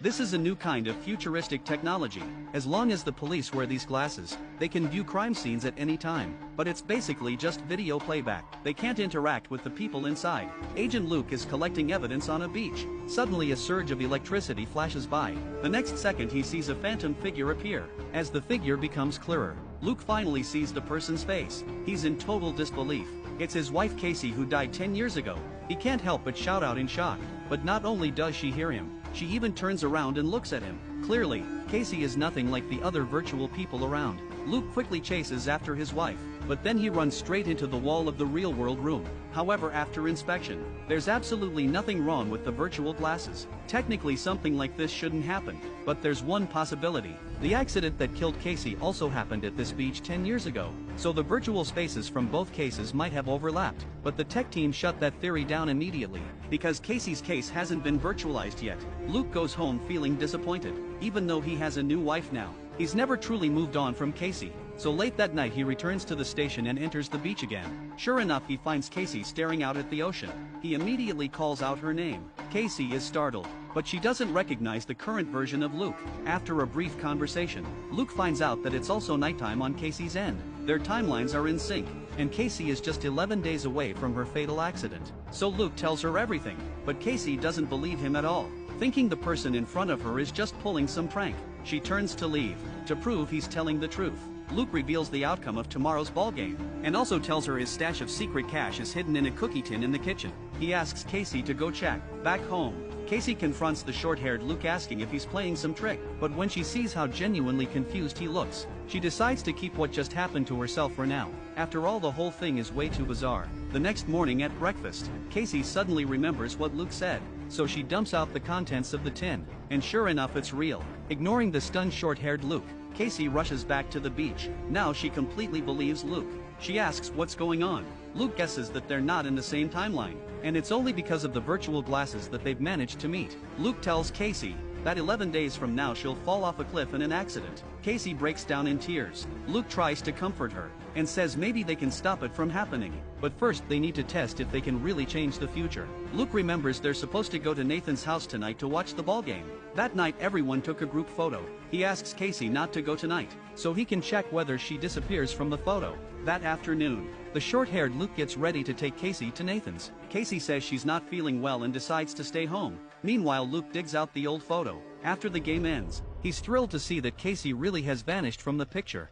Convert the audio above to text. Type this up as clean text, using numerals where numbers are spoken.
This is a new kind of futuristic technology. As long as the police wear these glasses, they can view crime scenes at any time, but it's basically just video playback. They can't interact with the people inside. Agent Luke is collecting evidence on a beach. Suddenly a surge of electricity flashes by. The next second he sees a phantom figure appear. As the figure becomes clearer, Luke finally sees the person's face. He's in total disbelief. It's his wife Casey, who died 10 years ago. He can't help but shout out in shock. But not only does she hear him, she even turns around and looks at him. Clearly, Casey is nothing like the other virtual people around. Luke quickly chases after his wife, but then he runs straight into the wall of the real-world room. However, after inspection, there's absolutely nothing wrong with the virtual glasses. Technically something like this shouldn't happen, but there's one possibility. The accident that killed Casey also happened at this beach 10 years ago, so the virtual spaces from both cases might have overlapped. But the tech team shut that theory down immediately, because Casey's case hasn't been virtualized yet. Luke goes home feeling disappointed, even though he has a new wife now. He's never truly moved on from Casey. So late that night he returns to the station and enters the beach again. Sure enough, he finds Casey staring out at the ocean. He immediately calls out her name. Casey is startled, but she doesn't recognize the current version of Luke. After a brief conversation, Luke finds out that it's also nighttime on Casey's end. Their timelines are in sync, and Casey is just 11 days away from her fatal accident. So Luke tells her everything, but Casey doesn't believe him at all. Thinking the person in front of her is just pulling some prank, she turns to leave, to prove he's telling the truth. Luke reveals the outcome of tomorrow's ballgame, and also tells her his stash of secret cash is hidden in a cookie tin in the kitchen. He asks Casey to go check. Back home, Casey confronts the short-haired Luke, asking if he's playing some trick, but when she sees how genuinely confused he looks, she decides to keep what just happened to herself for now. After all, the whole thing is way too bizarre. The next morning at breakfast, Casey suddenly remembers what Luke said, so she dumps out the contents of the tin, and sure enough, it's real. Ignoring the stunned short-haired Luke, Casey rushes back to the beach. Now she completely believes Luke. She asks what's going on. Luke guesses that they're not in the same timeline, and it's only because of the virtual glasses that they've managed to meet. Luke tells Casey that 11 days from now she'll fall off a cliff in an accident. Casey breaks down in tears. Luke tries to comfort her, and says maybe they can stop it from happening, but first they need to test if they can really change the future. Luke remembers they're supposed to go to Nathan's house tonight to watch the ball game. That night everyone took a group photo. He asks Casey not to go tonight, so he can check whether she disappears from the photo. That afternoon, the short-haired Luke gets ready to take Casey to Nathan's. Casey says she's not feeling well and decides to stay home. Meanwhile, Luke digs out the old photo. After the game ends, he's thrilled to see that Casey really has vanished from the picture.